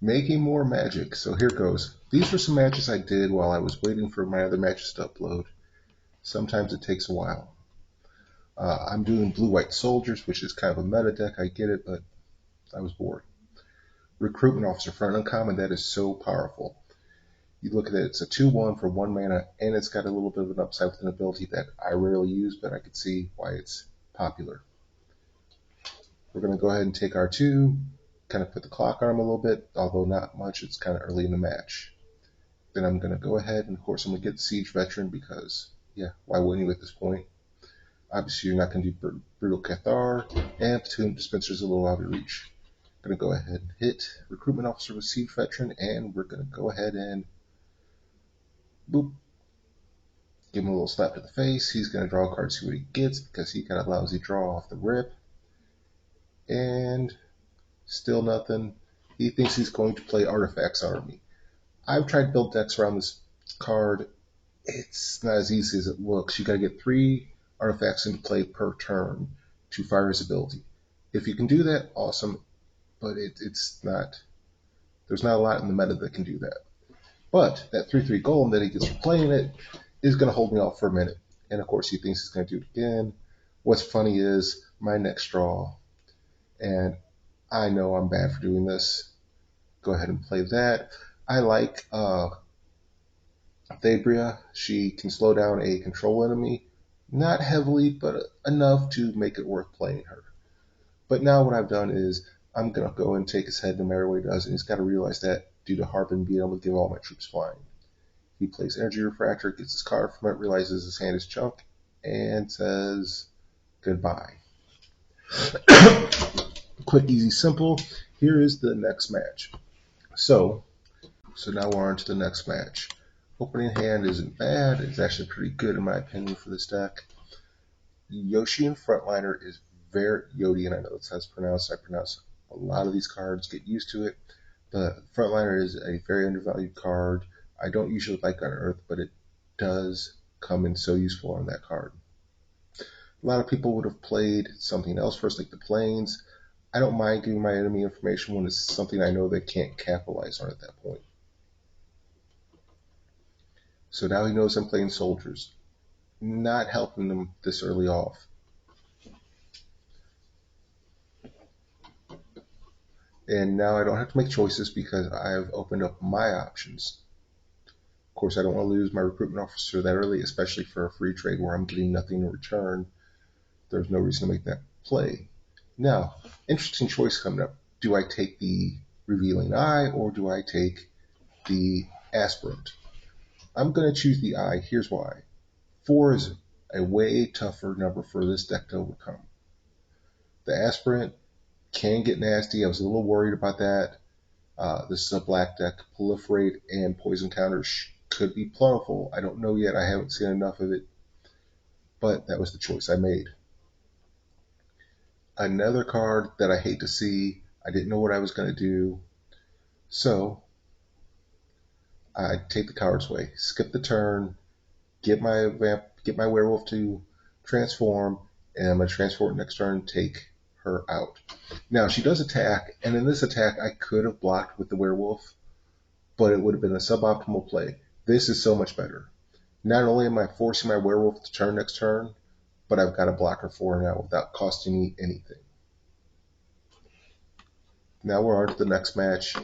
Making more magic. So here goes. These were some matches I did while I was waiting for my other matches to upload. Sometimes it takes a while. I'm doing blue-white soldiers, which is kind of a meta deck. I get it, but I was bored. Recruitment officer for an uncommon, that is so powerful. You look at it, it's a 2/1 for 1 mana, and it's got a little bit of an upside with an ability that I rarely use, but I could see why it's popular. We're going to go ahead and take our 2, kind of put the clock on him a little bit, although not much, it's kind of early in the match. Then I'm going to go ahead and, of course, I'm going to get the Siege Veteran because, yeah, why wouldn't you at this point? Obviously, you're not going to do Brutal Cathar, and Platoon Dispenser's a little out of reach. Going to go ahead and hit Recruitment Officer with Siege Veteran, and we're going to go ahead and boop. Give him a little slap to the face. He's going to draw a card, see what he gets, because he got a lousy draw off the rip. And still nothing. He thinks he's going to play Artifacts Army. I've tried to build decks around this card. It's not as easy as it looks. You got to get 3 artifacts into play per turn to fire his ability. If you can do that, awesome. But it's not. There's not a lot in the meta that can do that. But that 3/3 golem that he gets for playing it is going to hold me off for a minute. And of course, he thinks he's going to do it again. What's funny is my next draw, and I know I'm bad for doing this. Go ahead and play that. I like Fabria. She can slow down a control enemy, not heavily, but enough to make it worth playing her. But now what I've done is I'm going to go and take his head no matter what he does, and he's got to realize that due to Harpin being able to give all my troops flying. He plays Energy Refractor, gets his card from it, realizes his hand is junk, and says goodbye. Quick, easy, simple. Here is the next match. So now we're on to the next match. Opening hand isn't bad. It's actually pretty good in my opinion for this deck. Yoshian Frontliner is very Yodian. I know that's how it's pronounced. I pronounce a lot of these cards. Get used to it. But Frontliner is a very undervalued card. I don't usually like on Earth, but it does come in so useful on that card. A lot of people would have played something else first, like the Plains. I don't mind giving my enemy information when it's something I know they can't capitalize on at that point. So now he knows I'm playing soldiers. Not helping them this early off. And now I don't have to make choices because I've opened up my options. Of course, I don't want to lose my recruitment officer that early, especially for a free trade where I'm getting nothing in return. There's no reason to make that play. Now, interesting choice coming up. Do I take the Revealing Eye or do I take the Aspirant? I'm going to choose the Eye. Here's why. 4 is a way tougher number for this deck to overcome. The Aspirant can get nasty. I was a little worried about that. This is a black deck. Proliferate and poison counters could be plentiful. I don't know yet. I haven't seen enough of it. But that was the choice I made. Another card that I hate to see. I didn't know what I was going to do. So I take the coward's way. Skip the turn. Get my werewolf to transform. And I'm going to transform next turn. Take her out. Now she does attack. And in this attack I could have blocked with the werewolf. But it would have been a suboptimal play. This is so much better. Not only am I forcing my werewolf to turn next turn, but I've got a blocker for her now without costing me anything. Now we're on to the next match.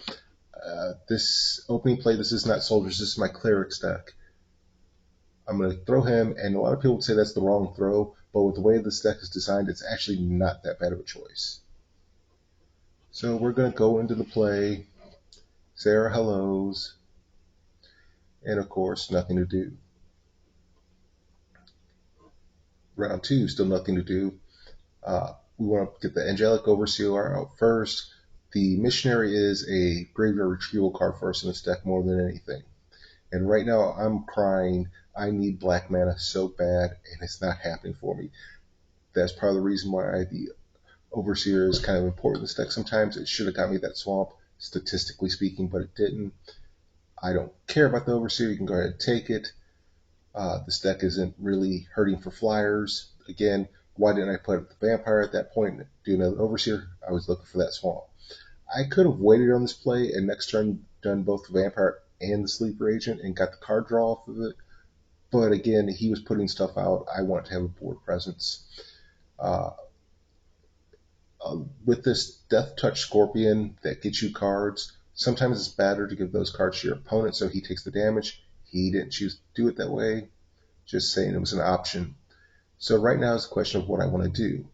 This opening play, this is not soldiers, this is my clerics deck. I'm going to throw him, and a lot of people would say that's the wrong throw, but with the way this deck is designed, it's actually not that bad of a choice. So we're going to go into the play, say our hellos, and of course, nothing to do. Round 2, still nothing to do. We want to get the Angelic Overseer out first. The Missionary is a graveyard retrieval card for us in this deck more than anything. And right now I'm crying. I need black mana so bad, and it's not happening for me. That's part of the reason why the Overseer is kind of important in this deck. Sometimes it should have got me that swamp, statistically speaking, but it didn't. I don't care about the Overseer. You can go ahead and take it. This deck isn't really hurting for flyers. Again, why didn't I put up the Vampire at that point and do another Overseer? I was looking for that swamp. I could have waited on this play and next turn done both the Vampire and the Sleeper Agent and got the card draw off of it. But again, he was putting stuff out. I want to have a board presence. Uh, with this Death Touch Scorpion that gets you cards, sometimes it's better to give those cards to your opponent so he takes the damage. He didn't choose to do it that way. Just saying it was an option. So right now is a question of what I want to do.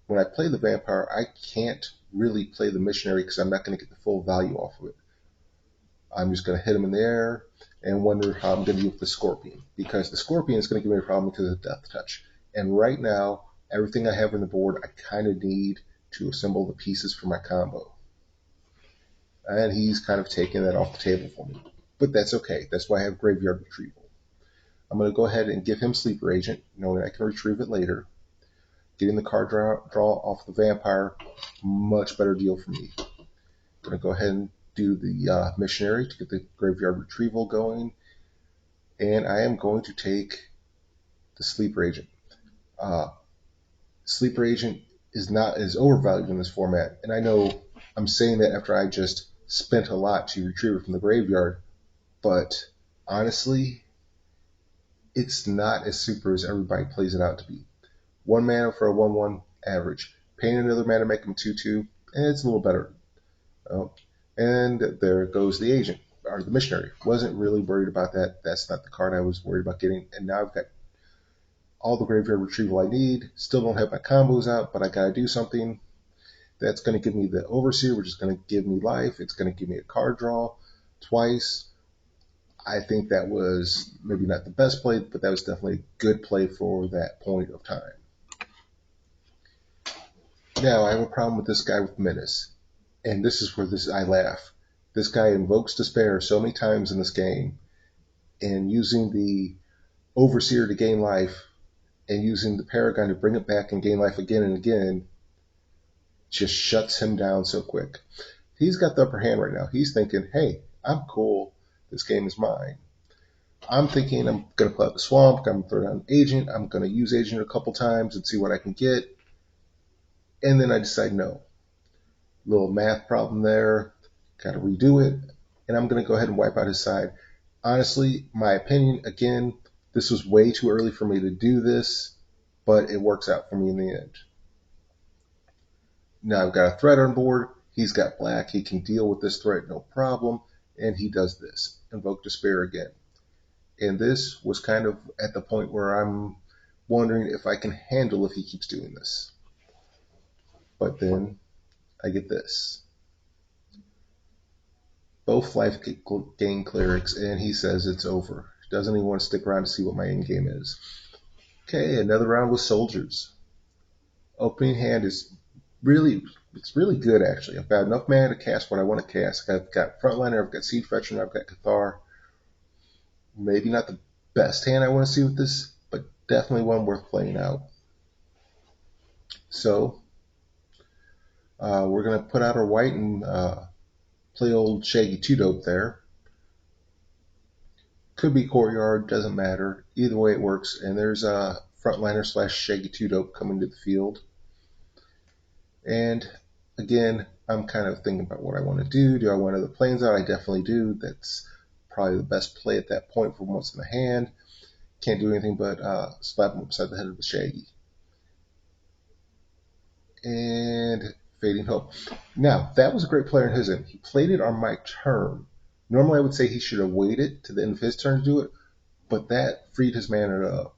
When I play the Vampire, I can't really play the Missionary because I'm not going to get the full value off of it. I'm just going to hit him in the air and wonder how I'm going to deal with the Scorpion, because the Scorpion is going to give me a problem because of Death Touch. And right now, everything I have on the board, I kind of need to assemble the pieces for my combo. And he's kind of taking that off the table for me. But that's okay. That's why I have Graveyard Retrieval. I'm going to go ahead and give him Sleeper Agent, knowing I can retrieve it later. Getting the card draw off the Vampire, much better deal for me. I'm going to go ahead and do the Missionary to get the Graveyard Retrieval going. And I am going to take the Sleeper Agent. Sleeper Agent is overvalued in this format, and I know I'm saying that after I just spent a lot to retrieve it from the graveyard, but honestly, it's not as super as everybody plays it out to be. 1 mana for a 1/1 average. Paying another mana to make them 2/2, and it's a little better. And there goes the agent, or the missionary. Wasn't really worried about that. That's not the card I was worried about getting. And now I've got all the graveyard retrieval I need. Still don't have my combos out, but I gotta do something. That's going to give me the Overseer, which is going to give me life. It's going to give me a card draw twice. I think that was maybe not the best play, but that was definitely a good play for that point of time. Now, I have a problem with this guy with Menace. And this is where I laugh. This guy invokes Despair so many times in this game, and using the Overseer to gain life, and using the Paragon to bring it back and gain life again and again, just shuts him down so quick. He's got the upper hand right now. He's thinking, hey, I'm cool. This game is mine. I'm thinking I'm going to play out the Swamp. I'm going to throw down Agent. I'm going to use Agent a couple times and see what I can get. And then I decide no. Little math problem there. Got to redo it. And I'm going to go ahead and wipe out his side. Honestly, my opinion, again, this was way too early for me to do this, but it works out for me in the end. Now I've got a threat on board. He's got black. He can deal with this threat, no problem. And he does this. Invoke Despair again. And this was kind of at the point where I'm wondering if I can handle if he keeps doing this. But then I get this. Both life gain clerics, and he says it's over. Doesn't even want to stick around to see what my end game is. Okay, another round with soldiers. Opening hand is really good actually. I've got enough mana to cast what I want to cast. I've got Frontliner, I've got Siege Veteran, I've got Cathar. Maybe not the best hand I want to see with this, but definitely one worth playing out. So we're going to put out our white and play old Shaggy 2-Dope there. Could be Courtyard, doesn't matter. Either way it works. And there's a Frontliner / Shaggy 2-Dope coming to the field. And again, I'm kind of thinking about what I want to do. Do I want other planes out? I definitely do. That's probably the best play at that point for what's in the hand. Can't do anything but slap him upside the head with Shaggy. And Fading Hope. Now, that was a great player in his end. He played it on my turn. Normally I would say he should have waited to the end of his turn to do it, but that freed his mana up.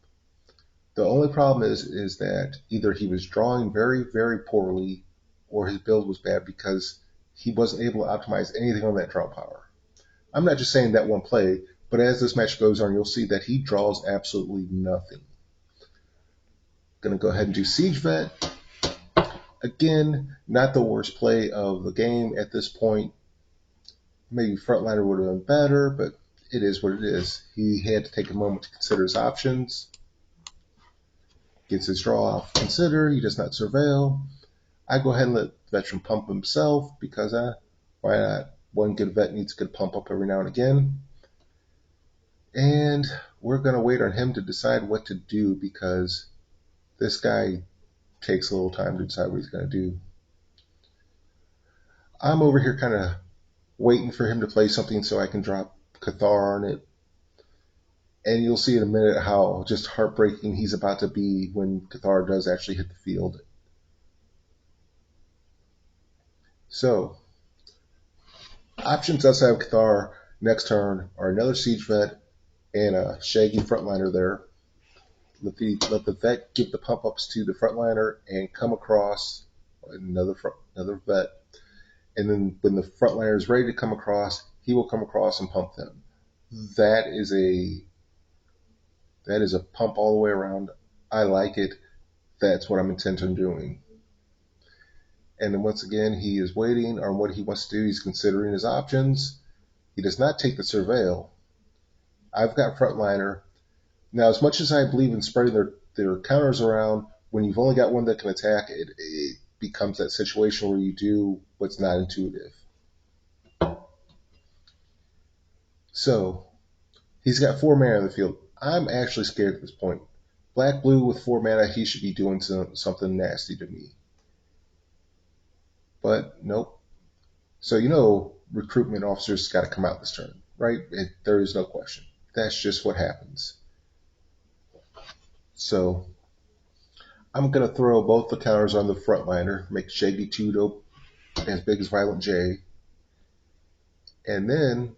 The only problem is that either he was drawing very, very poorly, or his build was bad because he wasn't able to optimize anything on that draw power. I'm not just saying that one play, but as this match goes on, you'll see that he draws absolutely nothing. Going to go ahead and do Siege Vet. Again, not the worst play of the game at this point. Maybe Frontliner would have been better, but it is what it is. He had to take a moment to consider his options. Gets his draw off consider. He does not surveil. I go ahead and let the veteran pump himself because why not? One good vet needs a good pump up every now and again. And we're going to wait on him to decide what to do because this guy takes a little time to decide what he's going to do. I'm over here kind of waiting for him to play something so I can drop Cathar on it. And you'll see in a minute how just heartbreaking he's about to be when Cathar does actually hit the field. So, options outside of Cathar next turn are another Siege Vet and a Shaggy Frontliner there. Let the vet give the pump ups to the frontliner and come across another vet. And then when the frontliner is ready to come across, he will come across and pump them. That is a pump all the way around. I like it. That's what I'm intent on doing. And then once again, he is waiting on what he wants to do. He's considering his options. He does not take the surveil. I've got frontliner. Now, as much as I believe in spreading their counters around, when you've only got one that can attack, it becomes that situation where you do what's not intuitive. So, he's got 4 mana in the field. I'm actually scared at this point. Black blue with 4 mana, he should be doing something nasty to me. But nope. So recruitment officers got to come out this turn, right? There is no question. That's just what happens. So I'm going to throw both the counters on the frontliner, make Shaggy Tudo as big as Violent J, and then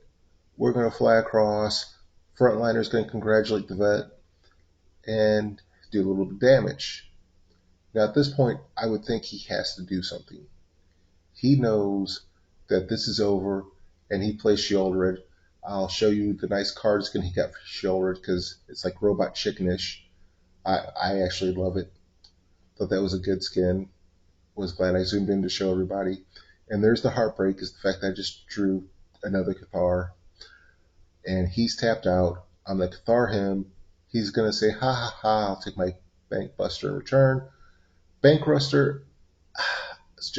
we're going to fly across. Frontliner's going to congratulate the vet and do a little bit of damage. Now at this point, I would think he has to do something. He knows that this is over, and he plays Sheoldred. I'll show you the nice card skin he got for Sheoldred because it's like Robot Chickenish. I actually love it. Thought that was a good skin. Was glad I zoomed in to show everybody. And there's the heartbreak is the fact that I just drew another Cathar. And he's tapped out. I'm going to Cathar him. He's going to say, ha ha ha, I'll take my Bank Buster in return. Bankruster